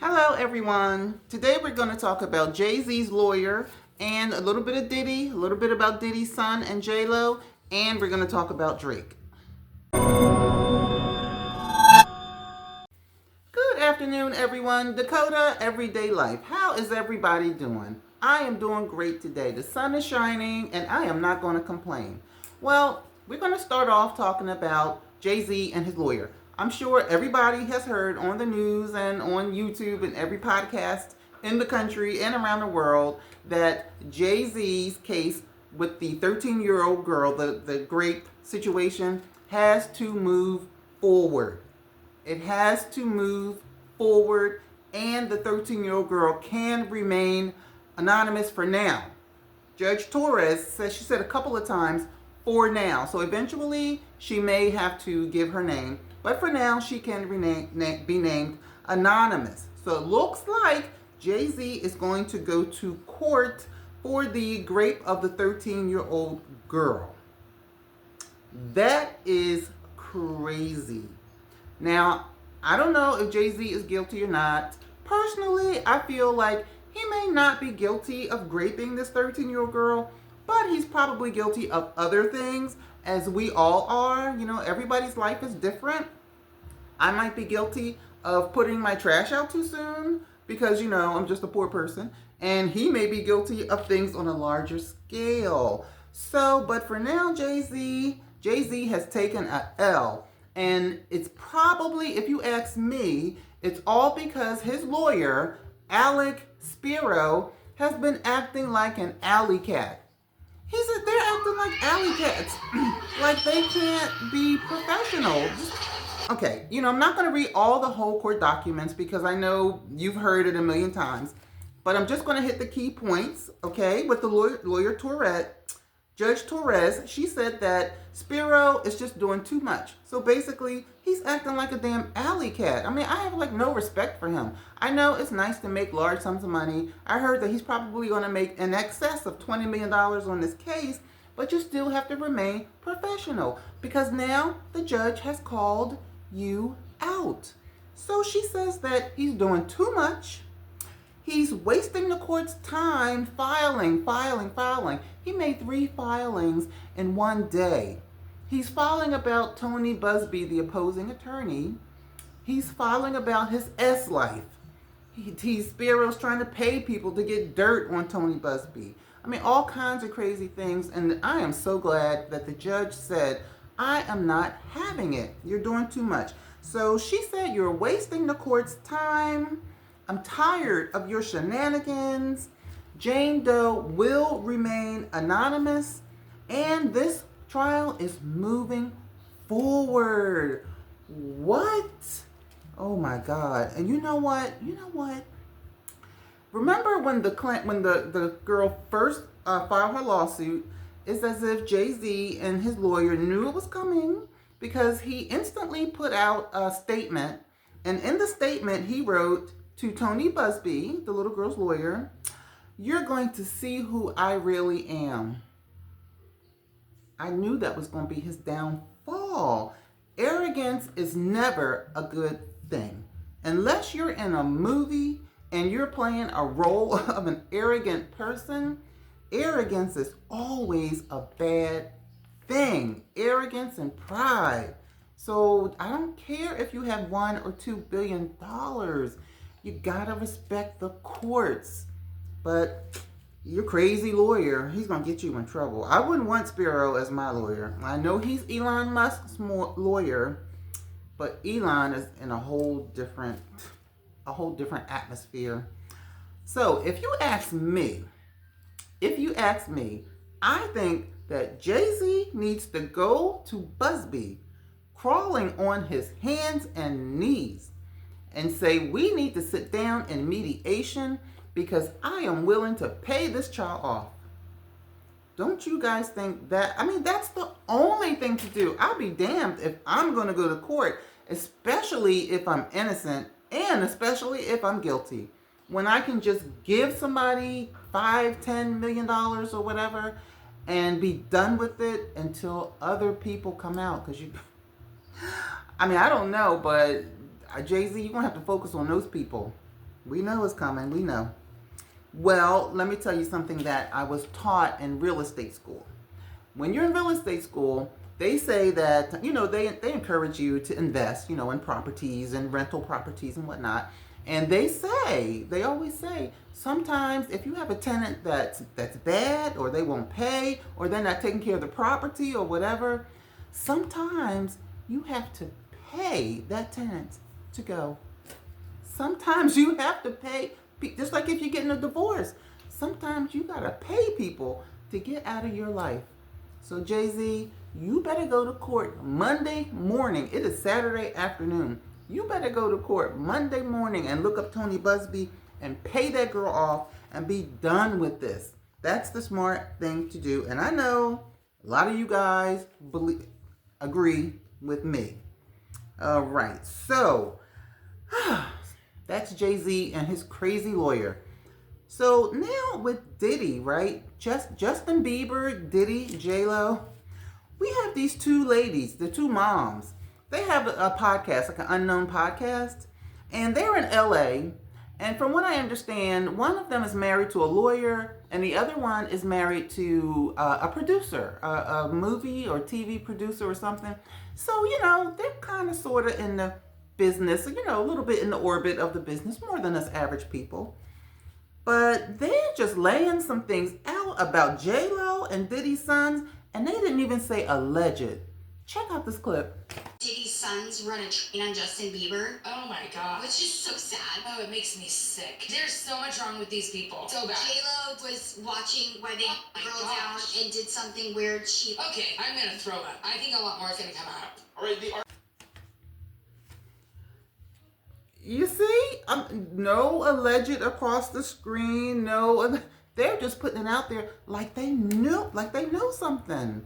Hello, everyone. Today we're going to talk about Jay-Z's lawyer and a little bit of Diddy, a little bit about Diddy's son and JLo, and we're going to talk about Drake. Good afternoon, everyone. Dakota, Everyday Life. How is everybody doing? I am doing great today. The sun is shining, and I am not going to complain. Well, we're going to start off talking about Jay-Z and his lawyer. I'm sure everybody has heard on the news and on YouTube and every podcast in the country and around the world that Jay-Z's case with the 13-year-old girl, the grape situation, has to move forward. It has to move forward, and the 13-year-old girl can remain anonymous for now. Judge Torres says, she said a couple of times, for now. So eventually she may have to give her name, but for now she can be named anonymous. So it looks like Jay-Z is going to go to court for the grape of the 13-year-old girl. That is crazy. Now, I don't know if Jay-Z is guilty or not. Personally, I feel like he may not be guilty of raping this 13-year-old girl, but he's probably guilty of other things, as we all are. You know, everybody's life is different. I might be guilty of putting my trash out too soon because, you know, I'm just a poor person. And he may be guilty of things on a larger scale. So, but for now, Jay-Z has taken a L. And it's probably, if you ask me, it's all because his lawyer, Alec Spiro, has been acting like an alley cat. They're acting like alley cats. Like they can't be professional. Okay, you know, I'm not going to read all the whole court documents because I know you've heard it a million times. But I'm just going to hit the key points, okay, with the lawyer Tourette. Judge Torres, she said that Spiro is just doing too much. So basically, he's acting like a damn alley cat. I mean, I have like no respect for him. I know it's nice to make large sums of money. I heard that he's probably going to make in excess of $20 million on this case, but you still have to remain professional because now the judge has called you out. So she says that he's doing too much. He's wasting the court's time filing. He made 3 filings in one day. He's filing about Tony Busby, the opposing attorney. He's filing about his S-life. Spiro's trying to pay people to get dirt on Tony Busby. I mean, all kinds of crazy things. And I am so glad that the judge said, I am not having it. You're doing too much. So she said, you're wasting the court's time. I'm tired of your shenanigans. Jane Doe will remain anonymous, and this trial is moving forward. What? Oh my God! And you know what? Remember when the girl first filed her lawsuit? It's as if Jay-Z and his lawyer knew it was coming because he instantly put out a statement, and in the statement he wrote to Tony Busby, the little girl's lawyer, you're going to see who I really am. I knew that was going to be his downfall. Arrogance is never a good thing. Unless you're in a movie and you're playing a role of an arrogant person, arrogance is always a bad thing. Arrogance and pride. So I don't care if you have $1 or $2 billion. You gotta respect the courts. But your crazy lawyer, he's gonna get you in trouble. I wouldn't want Spiro as my lawyer. I know he's Elon Musk's lawyer, but Elon is in a whole different atmosphere. So if you ask me, I think that Jay-Z needs to go to Busby, crawling on his hands and knees, and say, we need to sit down in mediation because I am willing to pay this child off. Don't you guys think that? I mean, that's the only thing to do. I'll be damned if I'm going to go to court, especially if I'm innocent and especially if I'm guilty. When I can just give somebody $5-10 million or whatever and be done with it until other people come out. Because I mean, I don't know, but Jay-Z, you're going to have to focus on those people. We know it's coming. We know. Well, let me tell you something that I was taught in real estate school. When you're in real estate school, they say that, they encourage you to invest, in properties and rental properties and whatnot. And they always say, sometimes if you have a tenant that's bad, or they won't pay, or they're not taking care of the property or whatever, sometimes you have to pay that tenant to go. Sometimes you have to pay, just like if you're getting a divorce. Sometimes you gotta pay people to get out of your life. So Jay-Z, you better go to court Monday morning. It is Saturday afternoon. You better go to court Monday morning and look up Tony Busby and pay that girl off and be done with this. That's the smart thing to do. And I know a lot of you guys agree with me. All right, so that's Jay-Z and his crazy lawyer. So now with Diddy, right? Justin Bieber, Diddy, JLo. We have these two ladies, the two moms. They have a podcast, like an unknown podcast, and they're in LA. And from what I understand, one of them is married to a lawyer, and the other one is married to a producer, a movie or TV producer or something. So, they're kind of sort of in the business, a little bit in the orbit of the business, more than us average people. But they're just laying some things out about JLo and Diddy's sons, and they didn't even say alleged. Check out this clip. Diddy's sons run a train on Justin Bieber. Oh my god. Which is so sad. Oh, it makes me sick. There's so much wrong with these people. So bad. JLo was watching why they girl down and did something weird. Okay, I'm gonna throw up. I think a lot more is gonna come out. Alright, you see? No alleged across the screen. No, they're just putting it out there like they know something.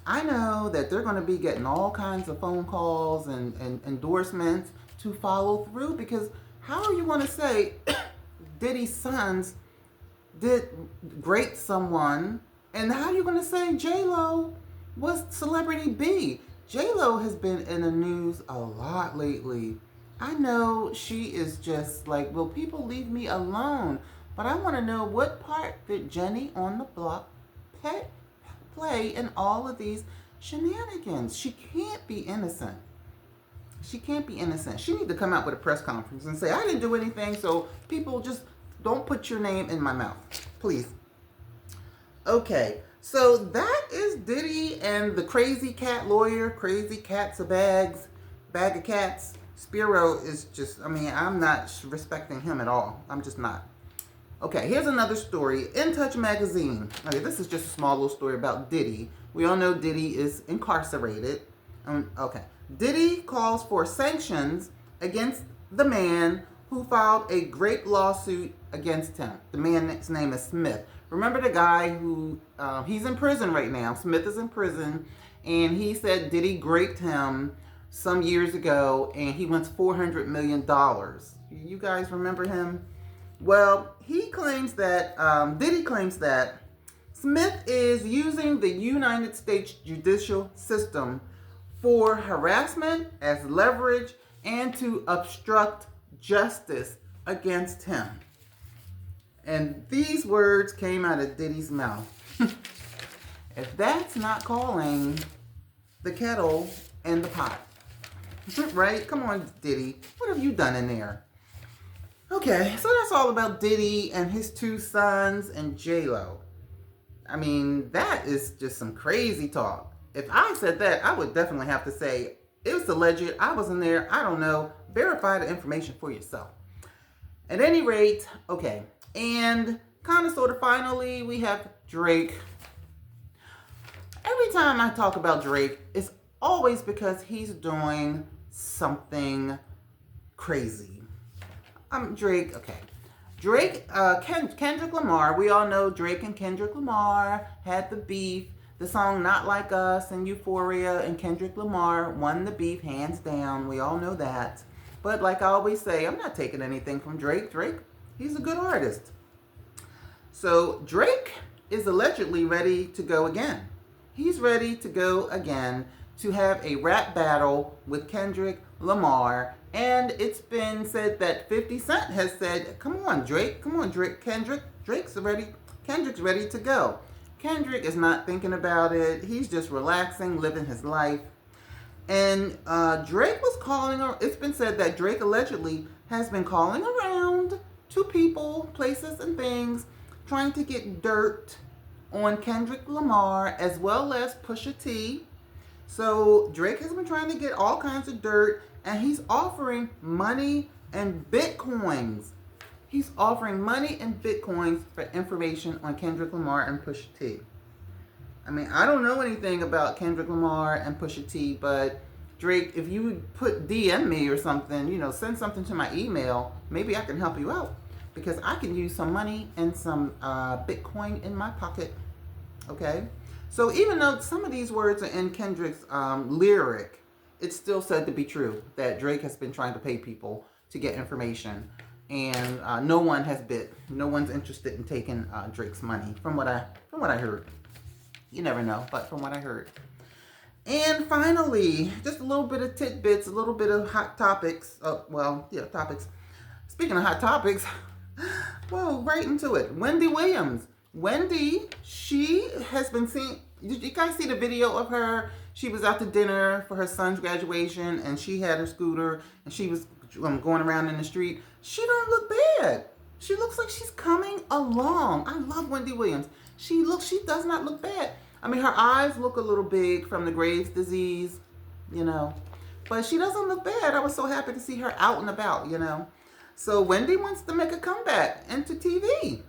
I know that they're going to be getting all kinds of phone calls and endorsements to follow through, because how are you going to say Diddy's sons did great someone, and how are you going to say JLo was celebrity B? JLo has been in the news a lot lately. I know she is just like, will people leave me alone? But I want to know, what part did Jenny on the block play in all of these shenanigans? She can't be innocent. She can't be innocent. She needs to come out with a press conference and say, I didn't do anything, so people just don't put your name in my mouth, please. Okay, so that is Diddy and the crazy cat lawyer. Crazy cat's a bag of cats. Spiro is just, I'm not respecting him at all. I'm just not. Okay, here's another story. In Touch magazine. Okay, this is just a small little story about Diddy. We all know Diddy is incarcerated. Okay. Diddy calls for sanctions against the man who filed a great lawsuit against him. The man's name is Smith. Remember the guy who, he's in prison right now. Smith is in prison, and he said Diddy raped him some years ago, and he wants $400 million. You guys remember him? Well, he claims that, Diddy claims that Smith is using the United States judicial system for harassment as leverage and to obstruct justice against him. And these words came out of Diddy's mouth. If that's not calling the kettle and the pot. Right? Come on, Diddy. What have you done in there? Okay, so that's all about Diddy and his two sons and JLo. That is just some crazy talk. If I said that, I would definitely have to say, it was alleged, I wasn't there, I don't know. Verify the information for yourself. At any rate, okay. And kind of sort of finally, we have Drake. Every time I talk about Drake, it's always because he's doing something crazy. Drake, okay. Drake, Kendrick Lamar, we all know Drake and Kendrick Lamar had the beef. The song Not Like Us and Euphoria, and Kendrick Lamar won the beef hands down. We all know that. But like I always say, I'm not taking anything from Drake. Drake, he's a good artist. So Drake is allegedly ready to go again. He's ready to go again to have a rap battle with Kendrick Lamar And it's been said that 50 Cent has said, come on, Drake, Drake's ready, Kendrick's ready to go. Kendrick is not thinking about it. He's just relaxing, living his life. And Drake was calling, it's been said that Drake allegedly has been calling around to people, places, and things, trying to get dirt on Kendrick Lamar as well as Pusha T. So Drake has been trying to get all kinds of dirt, and he's offering money and bitcoins. He's offering money and bitcoins for information on Kendrick Lamar and Pusha T. I mean, I don't know anything about Kendrick Lamar and Pusha T, but Drake, if you would put DM me or something, send something to my email, maybe I can help you out, because I can use some money and some Bitcoin in my pocket. Okay? So even though some of these words are in Kendrick's lyric, it's still said to be true that Drake has been trying to pay people to get information, and no one has bid. No one's interested in taking Drake's money, from what I heard. You never know, but from what I heard. And finally, just a little bit of tidbits, a little bit of hot topics. Topics. Speaking of hot topics, well, right into it. Wendy Williams. Wendy, she has been seen. Did you guys see the video of her? She was out to dinner for her son's graduation, and she had her scooter, and she was going around in the street. She don't look bad. She looks like she's coming along. I love Wendy Williams. She does not look bad. I mean, her eyes look a little big from the Graves' disease, but she doesn't look bad. I was so happy to see her out and about, So Wendy wants to make a comeback into TV.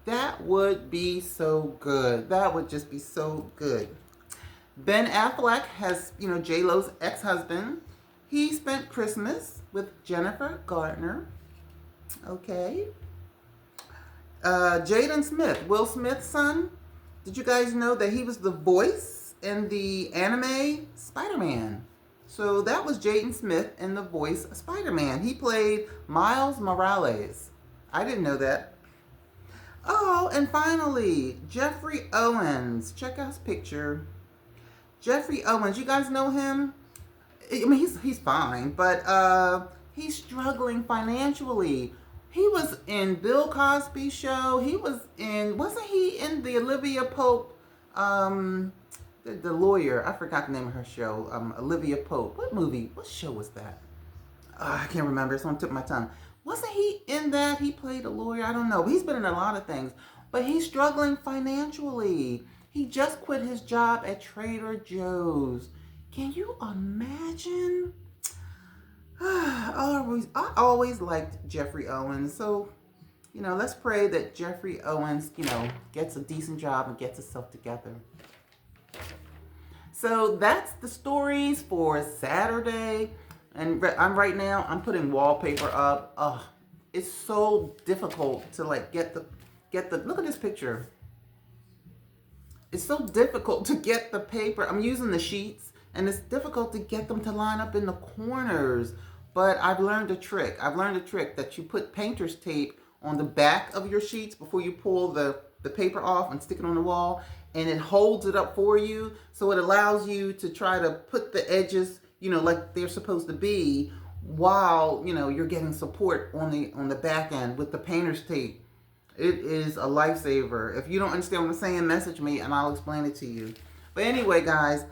That would be so good. That would just be so good. Ben Affleck has, JLo's ex-husband. He spent Christmas with Jennifer Gardner. Okay. Jaden Smith, Will Smith's son. Did you guys know that he was the voice in the anime Spider-Man? So that was Jaden Smith in the voice of Spider-Man. He played Miles Morales. I didn't know that. Oh, and finally, Jeffrey Owens. Check out his picture. Jeffrey Owens, you guys know him? I mean, he's fine, but he's struggling financially. He was in Bill Cosby's show. Wasn't he in the Olivia Pope, the lawyer? I forgot the name of her show. Olivia Pope. What show was that? I can't remember. It's on the tip of my tongue. Wasn't he in that? He played a lawyer. I don't know. He's been in a lot of things, but he's struggling financially. He just quit his job at Trader Joe's. Can you imagine? I always liked Jeffrey Owens. So, let's pray that Jeffrey Owens, gets a decent job and gets himself together. So that's the stories for Saturday. And I'm putting wallpaper up. Oh, it's so difficult to get the, look at this picture. It's so difficult to get the paper. I'm using the sheets, and it's difficult to get them to line up in the corners. But I've learned a trick. That you put painter's tape on the back of your sheets before you pull the paper off and stick it on the wall, and it holds it up for you. So it allows you to try to put the edges, like they're supposed to be, while, you're getting support on the back end with the painter's tape. It is a lifesaver. If you don't understand what I'm saying, message me and I'll explain it to you. But anyway, guys,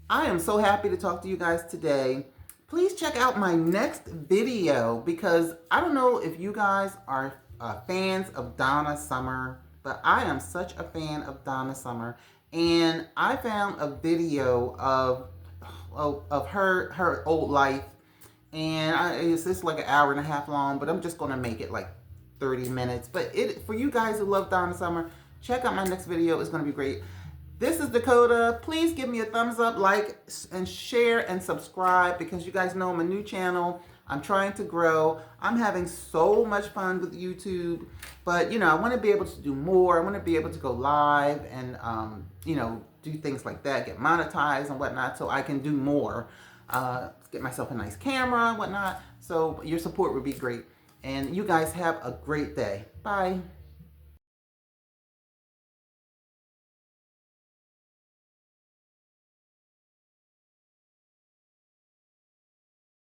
I am so happy to talk to you guys today. Please check out my next video, because I don't know if you guys are fans of Donna Summer, but I am such a fan of Donna Summer. And I found a video of her old life, and it's like an hour and a half long, but I'm just going to make it like 30 minutes. But for you guys who love Donna Summer, check out my next video. It's going to be great. This is Dakota. Please give me a thumbs up, like, and share, and subscribe, because you guys know I'm a new channel. I'm trying to grow. I'm having so much fun with YouTube, but I want to be able to do more. I want to be able to go live and do things like that, get monetized and whatnot, so I can do more. Get myself a nice camera and whatnot. So your support would be great. And you guys have a great day. Bye.